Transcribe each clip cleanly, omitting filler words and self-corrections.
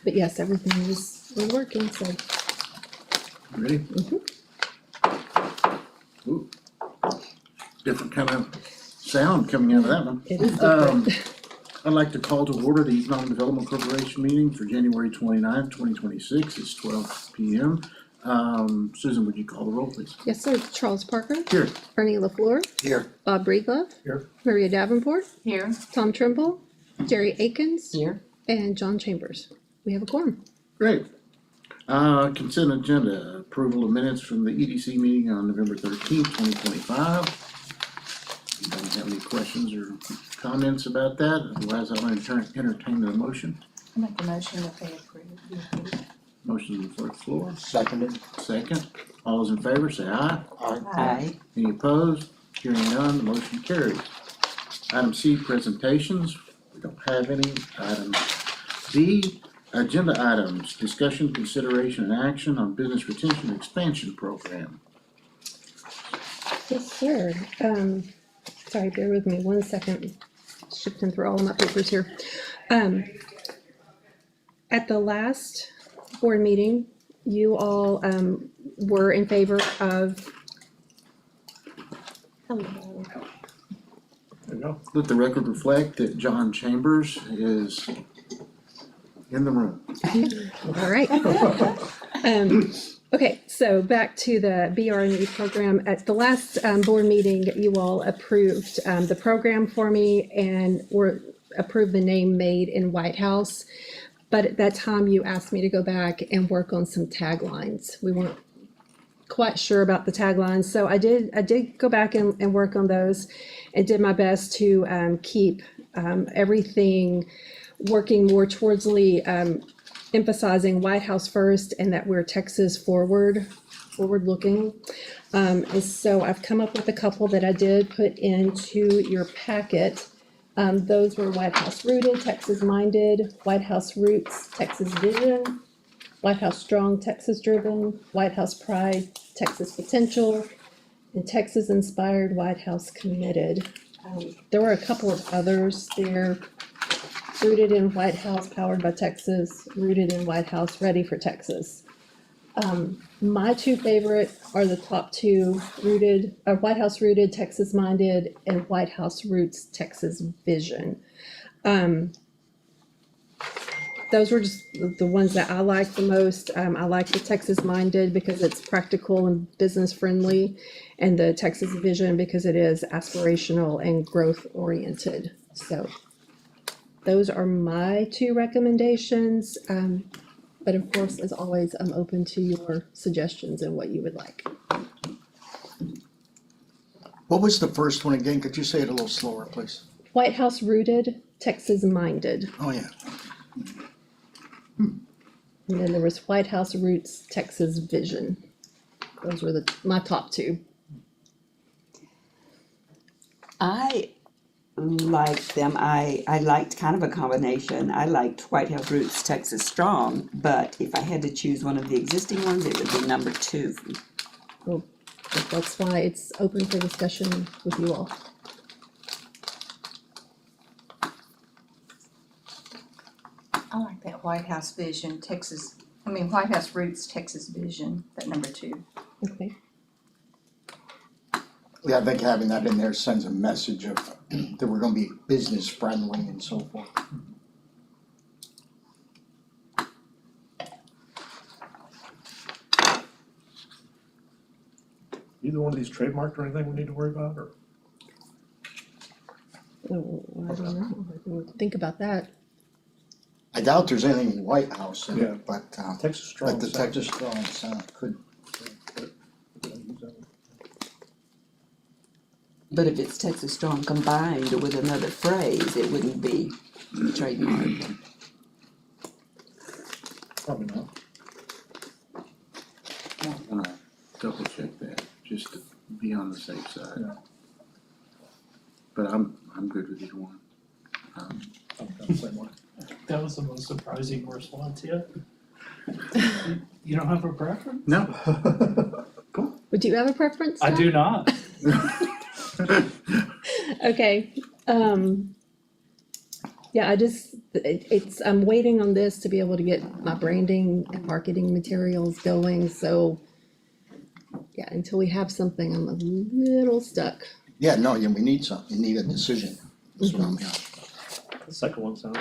But yes, everything was working, so. Ready? Ooh. Different kind of sound coming out of that one. It is different. I'd like to call to order the Economic Development Corporation meeting for January 29th, 2026. It's 12 p.m. Susan, would you call the roll, please? Yes, sir. Charles Parker. Here. Ernie LaFleur. Here. Bob Breedlove. Here. Maria Davenport. Here. Tom Trimble. Jerry Akins. Here. And John Chambers. We have a quorum. Great. Consent agenda, approval of minutes from the EDC meeting on November 13th, 2025. You don't have any questions or comments about that? Otherwise, I'll entertain the motion. I make the motion that they approve. Motion for the floor. Seconded. Second. All those in favor, say aye. Aye. Any opposed? Hearing none, the motion carries. Item C, presentations. We don't have any. Item D, agenda items, discussion, consideration, and action on business retention and expansion program. Yes, sir. Sorry, bear with me 1 second. Shifting through all of my papers here. At the last board meeting, you all were in favor of. Hello. There you go. Let the record reflect that John Chambers is in the room. All right. Okay, so back to the BRNE program. At the last board meeting, you all approved the program for me and approved the name Made in White House. But at that time, you asked me to go back and work on some taglines. We weren't quite sure about the taglines, so I did go back and work on those and did my best to keep everything working more towardsly emphasizing White House first and that we're Texas forward looking. And so I've come up with a couple that I did put into your packet. Those were White House rooted, Texas minded, White House roots, Texas vision, White House strong, Texas driven, White House pride, Texas potential, and Texas inspired, White House committed. There were a couple of others there. Rooted in White House, powered by Texas, rooted in White House, ready for Texas. My two favorite are the top two, White House rooted, Texas minded, and White House roots, Texas vision. Those were just the ones that I like the most. I like the Texas minded because it's practical and business friendly, and the Texas vision because it is aspirational and growth oriented. So those are my two recommendations. But of course, as always, I'm open to your suggestions and what you would like. What was the first one again? Could you say it a little slower, please? White House rooted, Texas minded. Oh, yeah. And then there was White House roots, Texas vision. Those were my top two. I liked them. I liked kind of a combination. I liked White House Roots, Texas Strong, but if I had to choose one of the existing ones, it would be number 2. Well, that's why it's open for discussion with you all. I like that White House vision, White House roots, Texas vision, that number 2. Okay. Yeah, I think having that in there sends a message of that we're gonna be business friendly and so forth. Either one of these trademarked or anything we need to worry about, or? Oh, I don't know. I didn't think about that. I doubt there's anything in White House in Yeah. it, but Texas Strong. the sounds- Texas Strong sound could, But if it's Texas Strong combined with another phrase, it wouldn't be trademarked. Probably not. I wanna double check that, just to be on the safe side. Yeah. But I'm good with either one. I'm kind of the same way. That was the most surprising response yet. You don't have a preference? No, Would you have a preference? I Tom? do not. Okay, yeah, I'm waiting on this to be able to get my branding and marketing materials going, so yeah, until we have something, I'm a little stuck. yeah, no, yeah, we need something, we need a decision, that's what I'm hearing. The second one sounds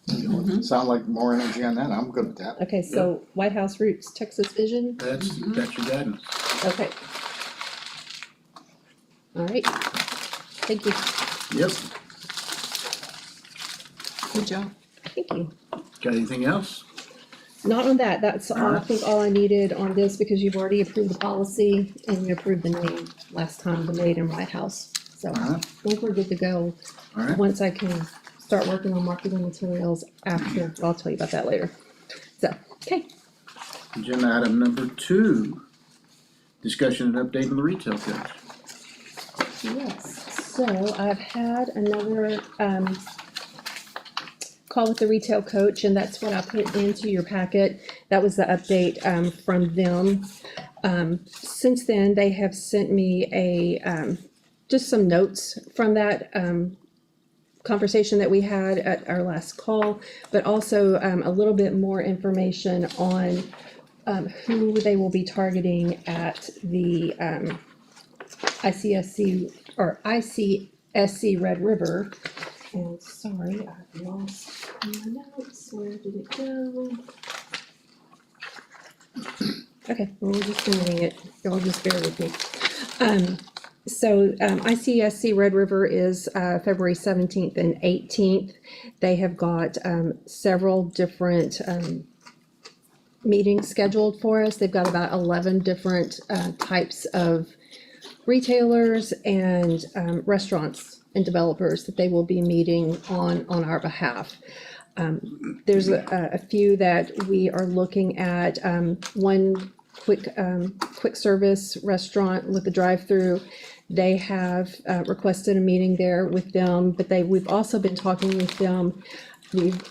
good. Sound like more energy on that, I'm good with that. Okay, so White House Roots, Texas Vision, that's your guidance. okay. All right, thank you, Yep. Good job. thank you. Got anything else? Not on that, that's all, I think all I needed on this, because you've already approved the policy and you approved the name last time, the Made in White House. So I Alright. think we're good to go, All right. once I can start working on marketing materials after, I'll tell you about that later. So, okay, Agenda item number 2, discussion and update on the retail coach. yes, so I've had another, call with the retail coach, and that's what I put into your packet. That was the update, from them. Since then, they have sent me just some notes from that, conversation that we had at our last call, but also, a little bit more information on, who they will be targeting at the, ICSC, or ICSC Red River. And sorry, I've lost my notes, where did it go? Okay, well, we're just reading it, y'all just bear with me. ICSC Red River is, February 17th and 18th. They have got, several different, meetings scheduled for us. They've got about 11 different, types of retailers and, restaurants and developers that they will be meeting on our behalf. There's a few that we are looking at, one quick service restaurant with a drive-through. They have requested a meeting there with them, but we've also been talking with them. They've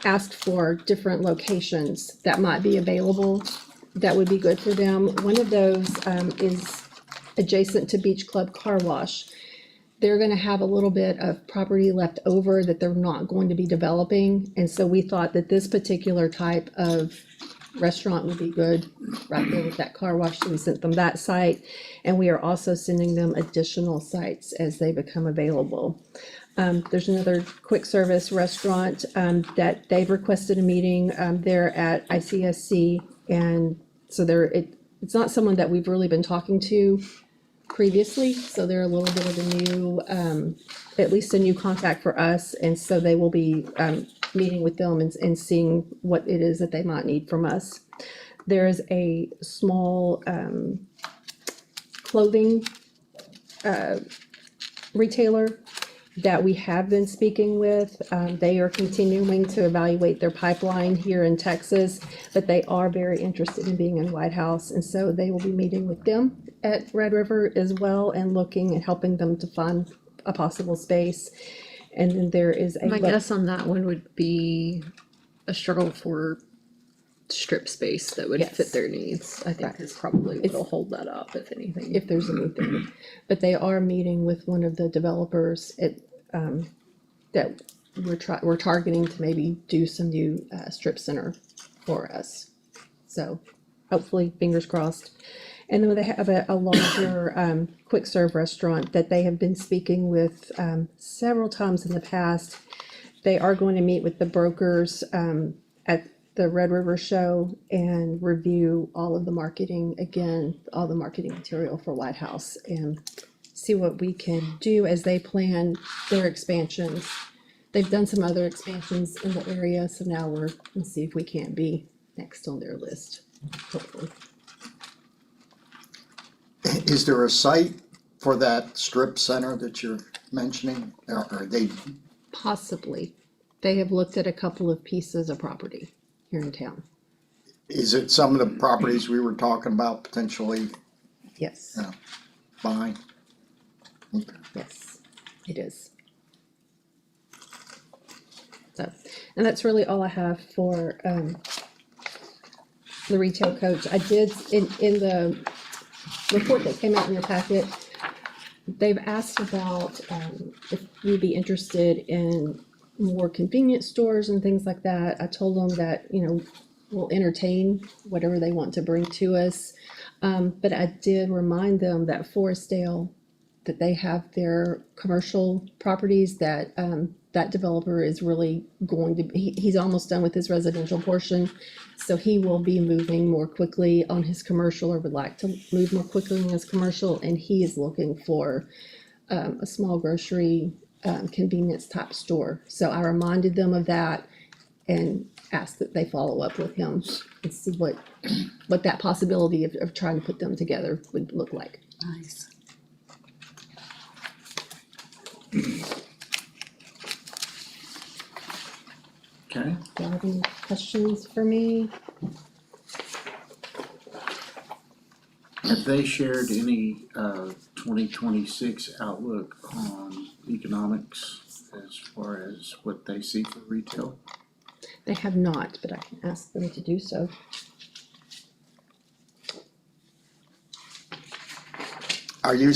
asked for different locations that might be available that would be good for them. One of those is adjacent to Beach Club Car Wash. They're gonna have a little bit of property left over that they're not going to be developing, and so we thought that this particular type of restaurant would be good right there with that car wash, so we sent them that site, and we are also sending them additional sites as they become available. There's another quick service restaurant, that they've requested a meeting, there at ICSC, and so it's not someone that we've really been talking to previously, so they're a little bit of a new, at least a new contact for us, and so they will be, meeting with them and seeing what it is that they might need from us. There's a small, clothing, retailer that we have been speaking with. They are continuing to evaluate their pipeline here in Texas, but they are very interested in being in White House, and so they will be meeting with them at Red River as well and looking and helping them to find a possible space. And then there is a. My guess on that one would be a struggle for strip space that would Yes. fit their needs. I think Right. is probably what'll hold that up, if anything. If there's anything, but they are meeting with one of the developers that we're targeting to maybe do some new, strip center for us. So hopefully, fingers crossed. And then they have a larger, quick serve restaurant that they have been speaking with, several times in the past. They are going to meet with the brokers, at the Red River Show and review all of the marketing, again, all the marketing material for White House, and see what we can do as they plan their expansions they've done some other expansions in the area, so now let's see if we can't be next on their list, hopefully. Is there a site for that strip center that you're mentioning? Or are they, Possibly. They have looked at a couple of pieces of property here in town. is it some of the properties we were talking about potentially Yes, Yeah. buying? Okay. yes, it is. So, and that's really all I have for, the retail coach. I did, in the report that came out in your packet, they've asked about, if you'd be interested in more convenience stores and things like that. I told them that, we'll entertain whatever they want to bring to us. But I did remind them that Forestdale, that they have their commercial properties that, that developer is really going to, he's almost done with his residential portion. So he will be moving more quickly on his commercial, or would like to move more quickly on his commercial, and he is looking for a small grocery, convenience type store. So I reminded them of that and asked that they follow up with him and see what that possibility of trying to put them together would look like. Nice. Okay, Do you have any questions for me? have they shared any, 2026 outlook on economics as far as what they see for retail? They have not, but I can ask them to do so. Are they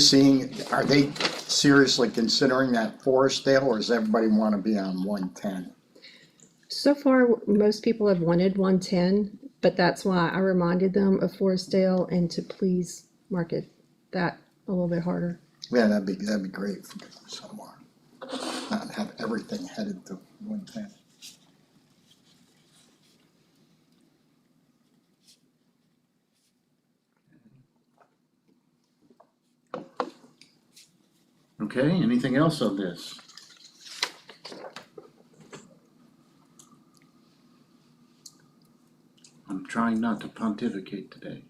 seriously considering that Forestdale, or does everybody wanna be on 110? So far, most people have wanted 110, but that's why I reminded them of Forestdale and to please market that a little bit harder. Yeah, that'd be great if we could do somewhere. Not have everything headed to 110. Okay, anything else on this? I'm trying not to pontificate today.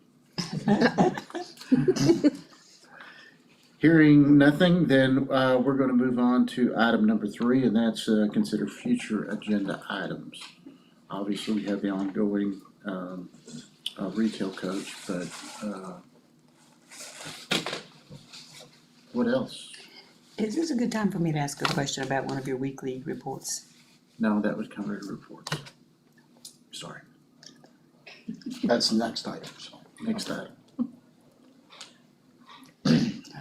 Hearing nothing, then we're gonna move on to item number 3, and that's consider future agenda items. Obviously, we have the ongoing retail coach, but what else? Is this a good time for me to ask a question about one of your weekly reports? No, that was covered in reports. Sorry, That's the next item, so. next item.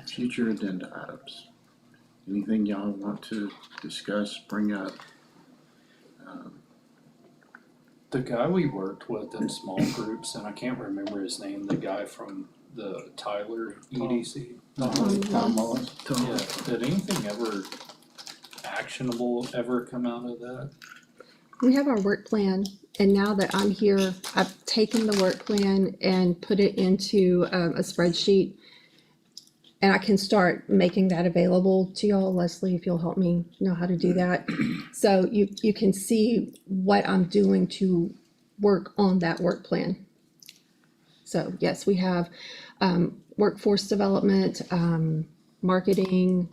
Future agenda items. Anything y'all want to discuss, bring up? The guy we worked with in small groups, and I can't remember his name, the guy from the Tyler EDC. Tom Mullins? Yeah, did anything actionable ever come out of that? We have our work plan, and now that I'm here, I've taken the work plan and put it into a spreadsheet. And I can start making that available to y'all, Leslie, if you'll help me know how to do that. So you can see what I'm doing to work on that work plan. So yes, we have workforce development, marketing,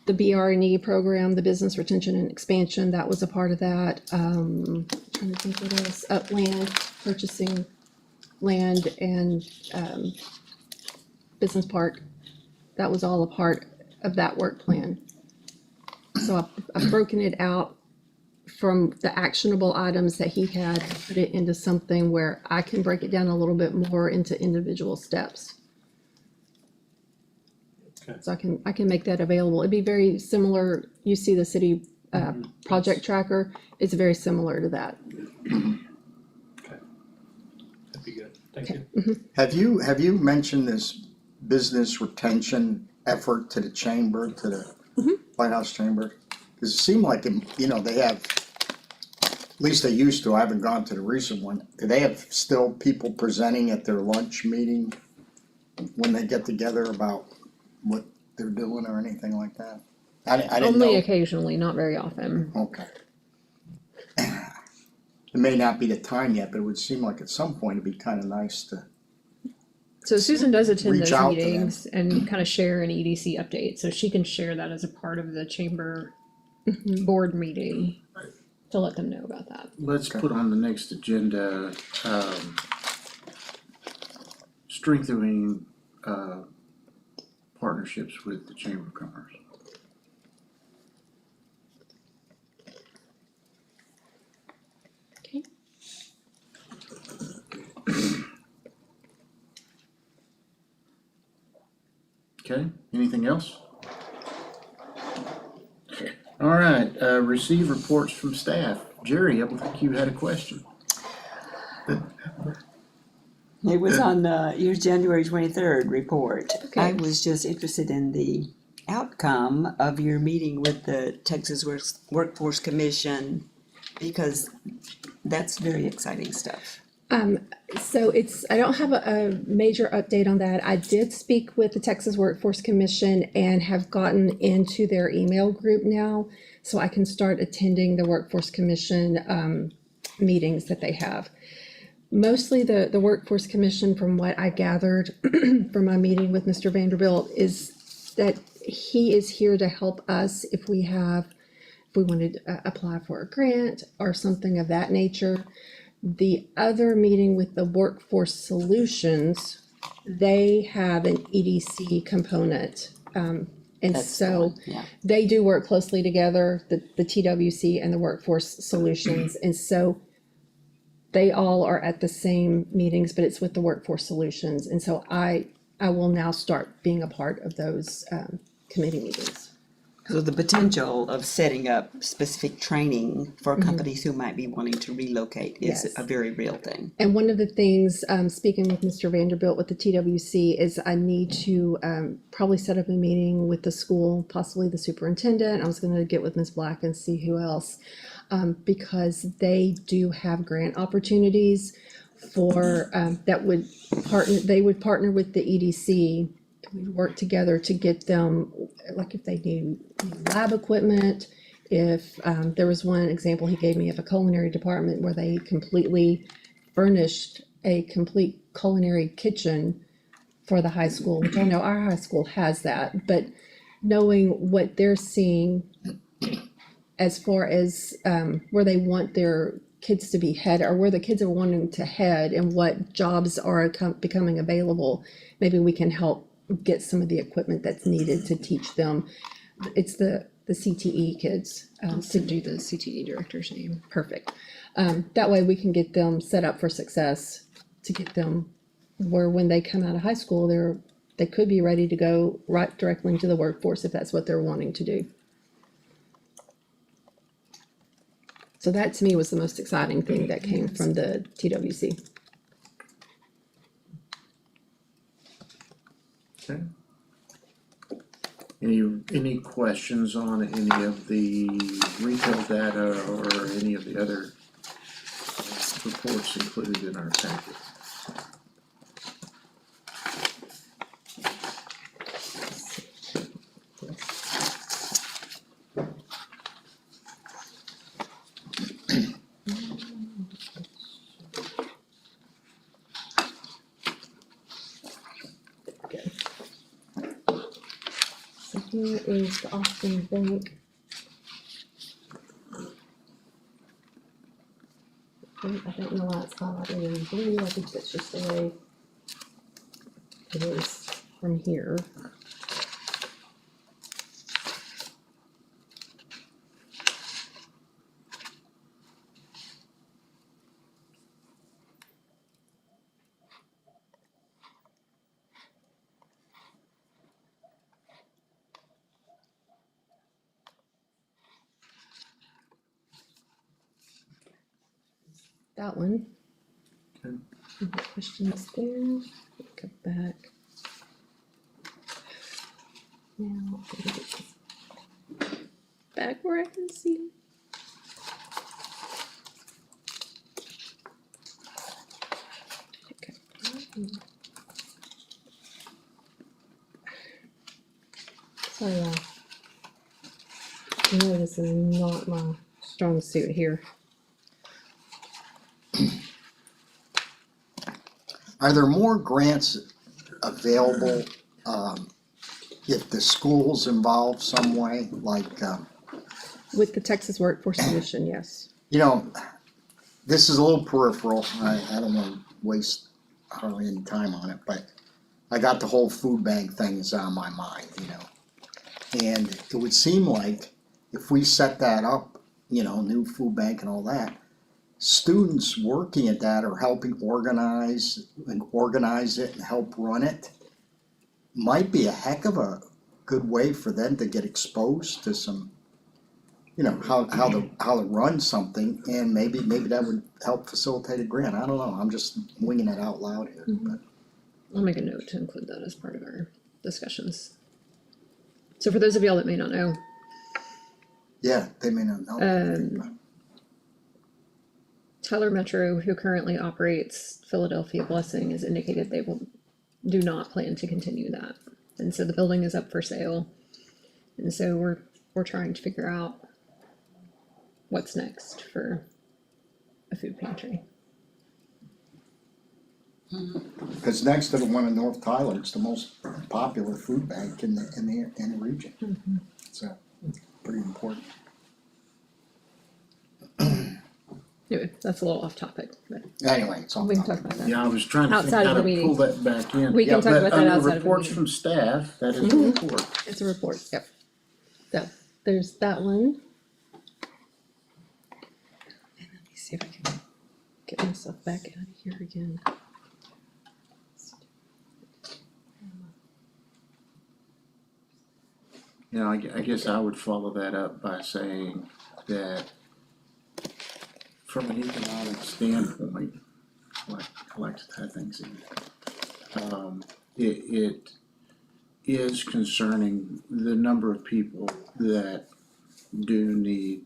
the BR&E program, the business retention and expansion, that was a part of that. Trying to think what else, land, purchasing land and business park. That was all a part of that work plan. So I've broken it out from the actionable items that he had, and put it into something where I can break it down a little bit more into individual steps. Okay. So I can make that available. It'd be very similar, you see the city project tracker, it's very similar to that. Okay. That'd be good, thank you. Have you mentioned this business retention effort to the chamber, to the White House Chamber? Cause it seemed like, they have, at least they used to, I haven't gone to the recent one, do they have still people presenting at their lunch meeting when they get together about what they're doing or anything like that? I didn't Only know, occasionally, not very often. okay. It may not be the time yet, but it would seem like at some point it'd be kinda nice to, So Susan does attend Reach those out to them. meetings and kind of share an EDC update, so she can share that as a part of the chamber board meeting to let them know about that. Let's put on the next agenda, strengthening, partnerships with the Chamber of Commerce. Okay. Okay, anything else? All right, receive reports from staff. Jerry, I think you had a question. It was on your January 23rd report. Okay. I was just interested in the outcome of your meeting with the Texas Workforce Commission because that's very exciting stuff. So I don't have a major update on that. I did speak with the Texas Workforce Commission and have gotten into their email group now, so I can start attending the Workforce Commission meetings that they have. Mostly the Workforce Commission, from what I gathered from my meeting with Mr. Vanderbilt, is that he is here to help us if we wanted to apply for a grant or something of that nature. The other meeting with the Workforce Solutions, they have an EDC component. And That's the so one, yeah. they do work closely together, the TWC and the Workforce Solutions. And so they all are at the same meetings, but it's with the Workforce Solutions. And so I will now start being a part of those committee meetings. So the potential of setting up specific training for companies who might be wanting to relocate is Yes. a very real thing. And one of the things, speaking with Mr. Vanderbilt with the TWC, is I need to probably set up a meeting with the school, possibly the superintendent. I was going to get with Ms. Black and see who else, because they do have grant opportunities for that would partner. They would partner with the EDC. We'd work together to get them, like if they need lab equipment. If there was one example he gave me of a culinary department where they completely furnished a complete culinary kitchen for the high school, which I know our high school has that, but knowing what they're seeing as far as where they want their kids to be head, or where the kids are wanting to head and what jobs are becoming available, maybe we can help get some of the equipment that's needed to teach them. It's the CTE kids. To do the CTE director's name. Perfect. That way we can get them set up for success, to get them where when they come out of high school, they could be ready to go right directly into the workforce if that's what they're wanting to do. So that to me was the most exciting thing that came from the TWC. Okay. Any questions on any of the retail data or any of the other reports included in our packet? So here is the Austin Bank. I don't know why it's highlighted in blue. I think that's just the way it is from here. That one. Okay. Any questions there? Go back. Now, let me get this back where I can see. Okay. Sorry, y'all. I know this is not my strong suit here. Are there more grants available, if the school's involved some way, like, With the Texas Workforce Solution, yes. you know, this is a little peripheral, I don't wanna waste hardly any time on it, but I got the whole food bank thing is on my mind, you know. And it would seem like if we set that up, you know, new food bank and all that, students working at that or helping organize it and help run it might be a heck of a good way for them to get exposed to some, you know, how to run something, and maybe that would help facilitate a grant. I don't know, I'm just winging it out loud here, but I'll make a note to include that as part of our discussions. So for those of y'all that may not know, yeah, they may not know. Tyler Metro, who currently operates Philadelphia Blessing, has indicated they do not plan to continue that. And so the building is up for sale. And so we're trying to figure out what's next for a food pantry. Because next to the one in North Tyler, it's the most popular food bank in the region. So, pretty important. Anyway, that's a little off topic, but Anyway, it's all. we can talk about that. Yeah, I was trying to think Outside how of the to pull meeting. that back in. We can Yeah, talk but about that under outside of the reports meeting. from staff, that is a report. It's a report, yep. So, there's that one. And let me see if I can get myself back out of here again. You know, I guess I would follow that up by saying that from an economic standpoint, I like to tie things in. It is concerning the number of people that do need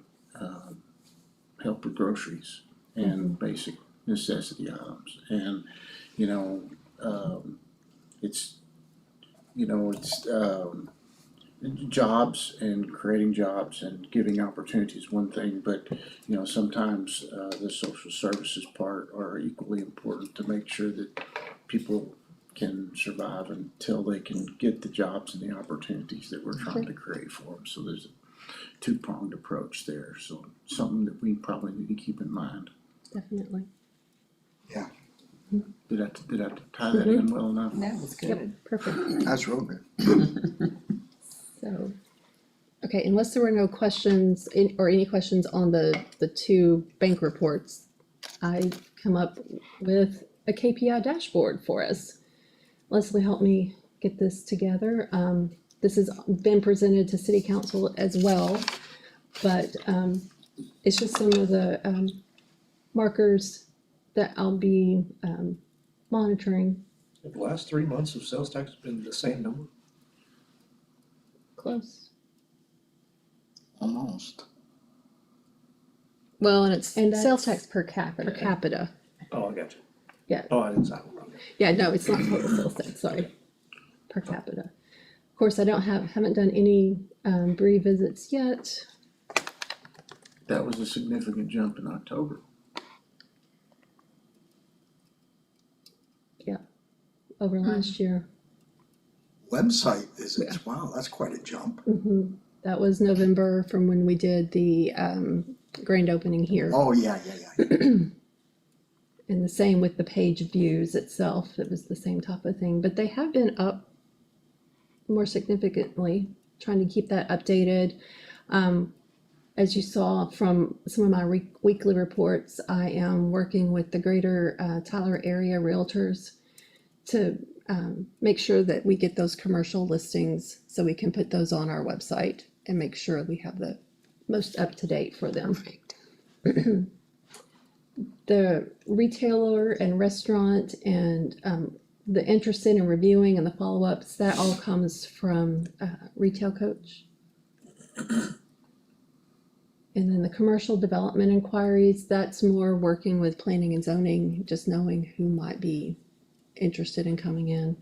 help with groceries and basic necessity items. And, you know, it's jobs and creating jobs and giving opportunities is one thing, but you know, sometimes the social services part are equally important to make sure that people can survive until they can get the jobs and the opportunities that we're trying to create for them. So there's a two-pronged approach there, so something that we probably need to keep in mind. Definitely. Did I tie that in well enough? That was Yep, good. perfect. That's real good. So, okay, unless there were no questions or any questions on the two bank reports, I come up with a KPI dashboard for us. Leslie helped me get this together. This has been presented to city council as well, but it's just some of the markers that I'll be monitoring. Have the last 3 months of sales tax been the same number? Close. Almost. Well, and it's And sales that's tax per capita. Per capita. Oh, I got you. Yeah. Oh, I didn't sign it. Okay. Yeah, no, it's not total sales tax, sorry, per capita. Of course, I haven't done any Bree visits yet. That was a significant jump in October. Over last year. Website visits, wow, that's quite a jump. That was November from when we did the grand opening here. Oh, yeah. And the same with the page views itself, it was the same type of thing, but they have been up more significantly, trying to keep that updated. As you saw from some of my weekly reports, I am working with the greater Tyler area realtors to make sure that we get those commercial listings so we can put those on our website and make sure we have the most up to date for them. The retailer and restaurant and the interested in reviewing and the follow-ups, that all comes from Retail Coach. And then the commercial development inquiries, that's more working with planning and zoning, just knowing who might be interested in coming in.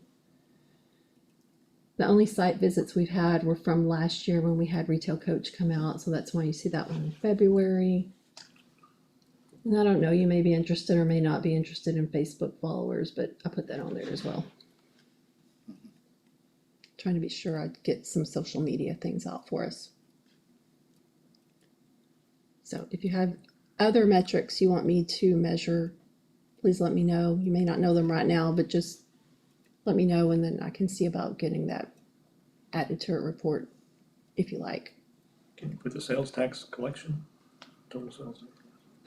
The only site visits we've had were from last year when we had Retail Coach come out, so that's why you see that one in February. And I don't know, you may be interested or may not be interested in Facebook followers, but I put that on there as well. Trying to be sure I get some social media things out for us. So if you have other metrics you want me to measure, please let me know. You may not know them right now, but just let me know and then I can see about getting that added to a report if you like. Can you put the sales tax collection, total sales?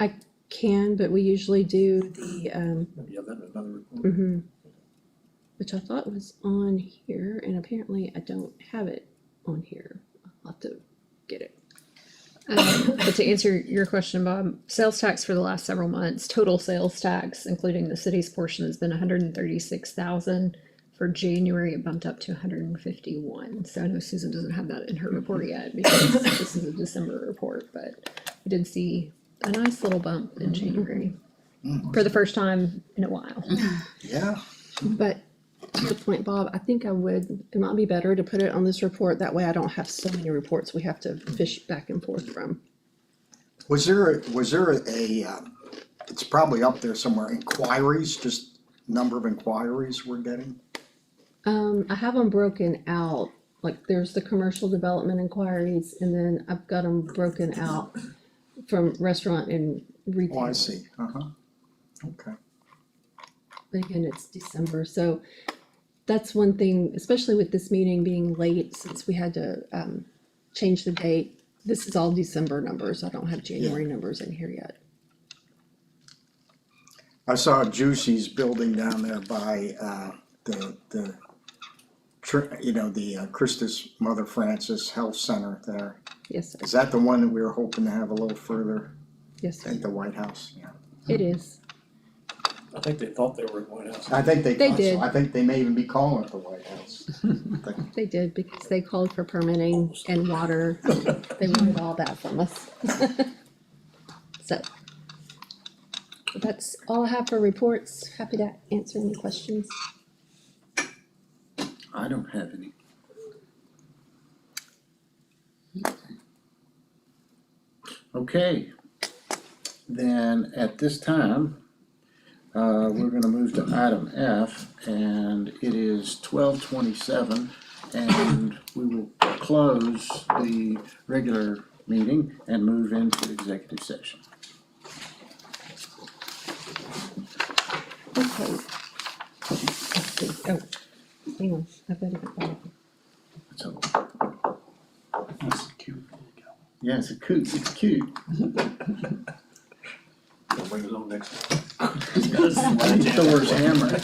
I can, but we usually do the, Maybe have that in another report. which I thought was on here, and apparently I don't have it on here. I'll have to get it. But to answer your question, Bob, sales tax for the last several months, total sales tax, including the city's portion, has been 136,000. For January, it bumped up to 151. So I know Susan doesn't have that in her report yet because this is a December report, but we did see a nice little bump in January for the first time in a while. Yeah, But to the point, Bob, I think it might be better to put it on this report. That way I don't have so many reports we have to fish back and forth from. was there a, it's probably up there somewhere, inquiries, just number of inquiries we're getting? I have them broken out, like there's the commercial development inquiries, and then I've got them broken out from restaurant and retail. Oh, I see, okay. But again, it's December, so that's one thing, especially with this meeting being late, since we had to, change the date. This is all December numbers, I don't have January numbers in here yet. I saw Juicy's building down there by, the Christus Mother Francis Health Center there. Yes, sir. Is that the one that we were hoping to have a little further Yes, sir. at the White House? Yeah. It is. I think they thought they were in White House. I think they They thought so. did. I think they may even be calling it the White House. They did, because they called for permitting and water. They wanted all that from us. So, that's all I have for reports. Happy to answer any questions. I don't have any. Okay, then at this time, we're gonna move to item F, and it is 12:27, and we will close the regular meeting and move into executive session. Okay. Let's see. Oh, hang on, I've got it. So, That's cute. yeah, it's cute. They'll bring his own next time. Thor's hammer.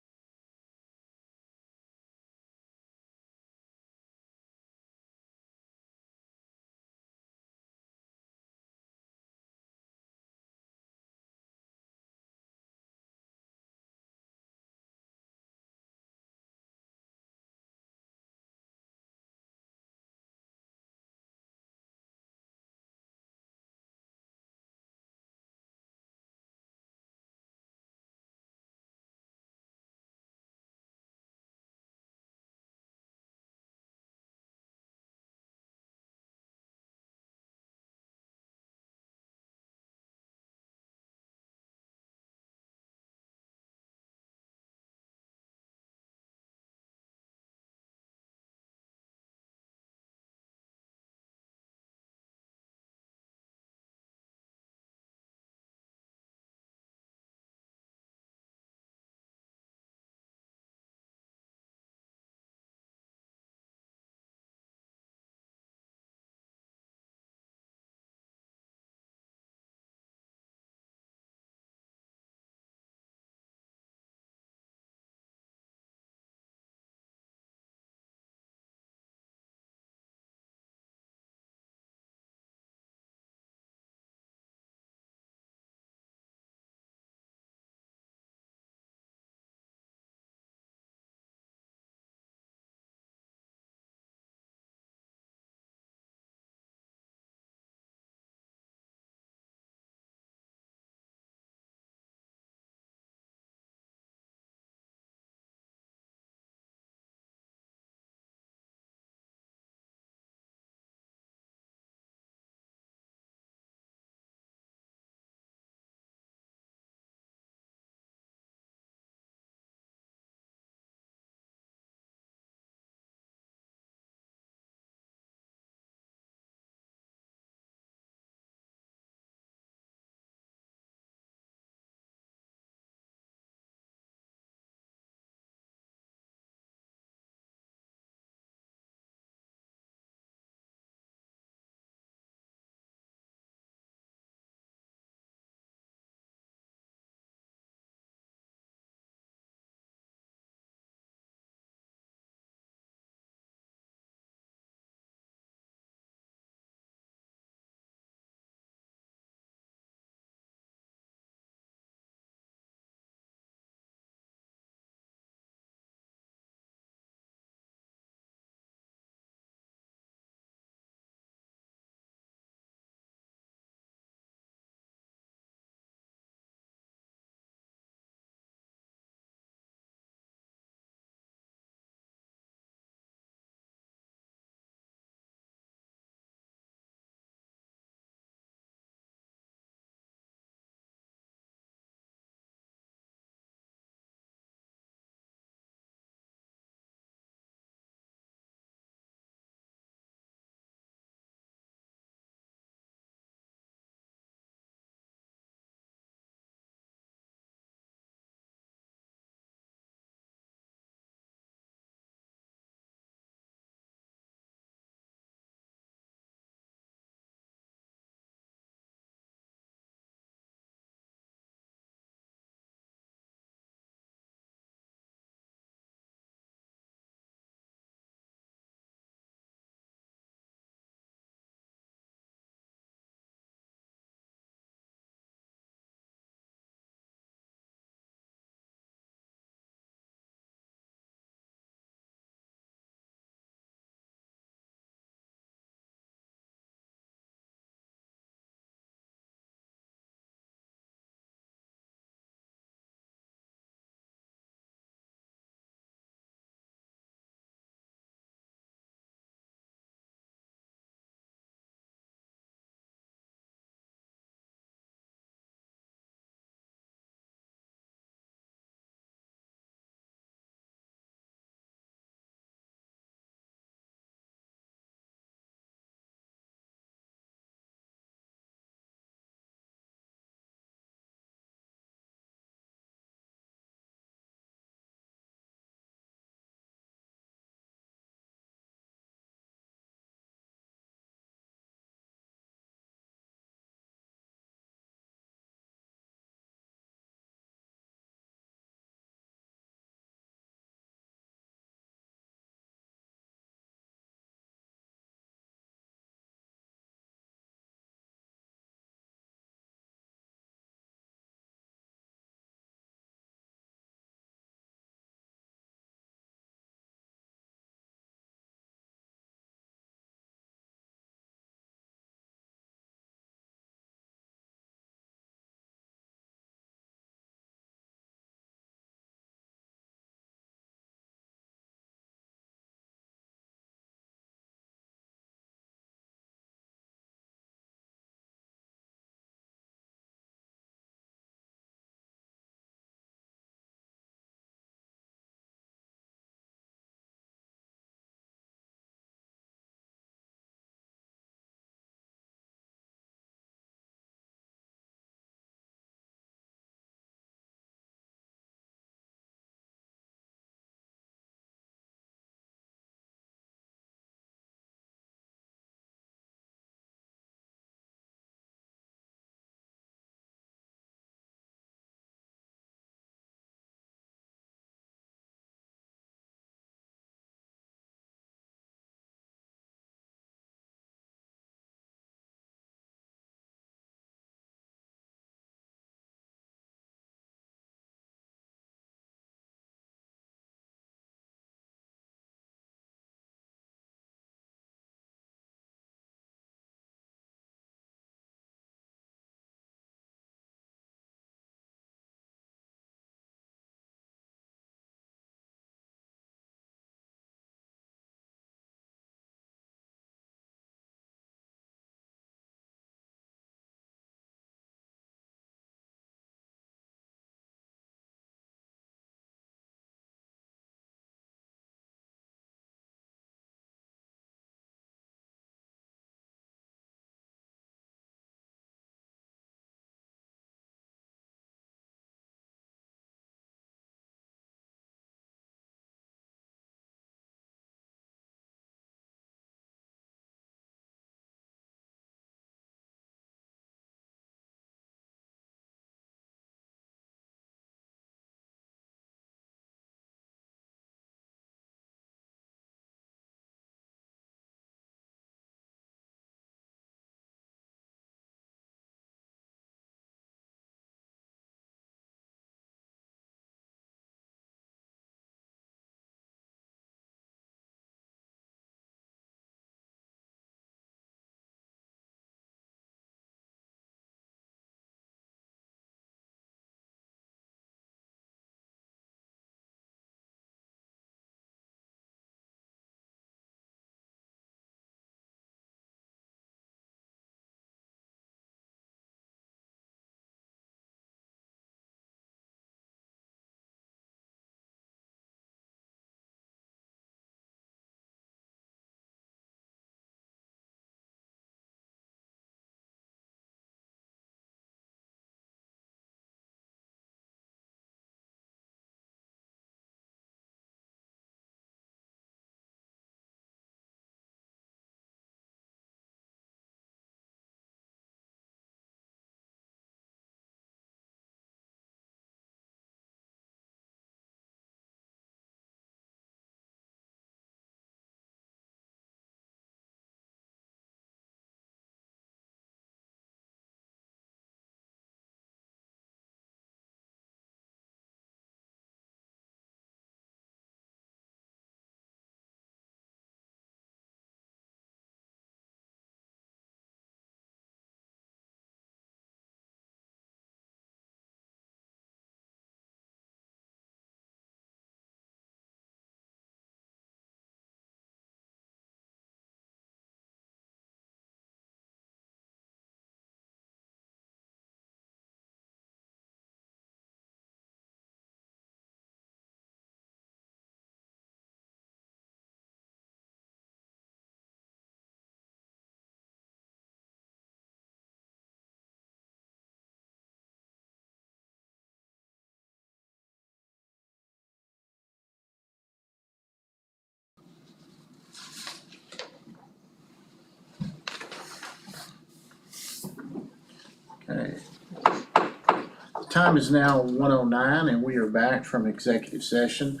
time is now 1:09 and we are back from executive session.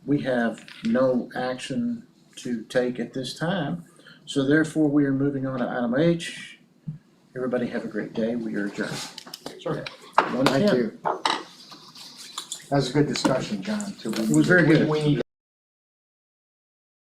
We have no action to take at this time, so therefore we are moving on to item H. Everybody have a great day. We are adjourned. Sure. Thank you. That was a good discussion, John, too. It was very good. We need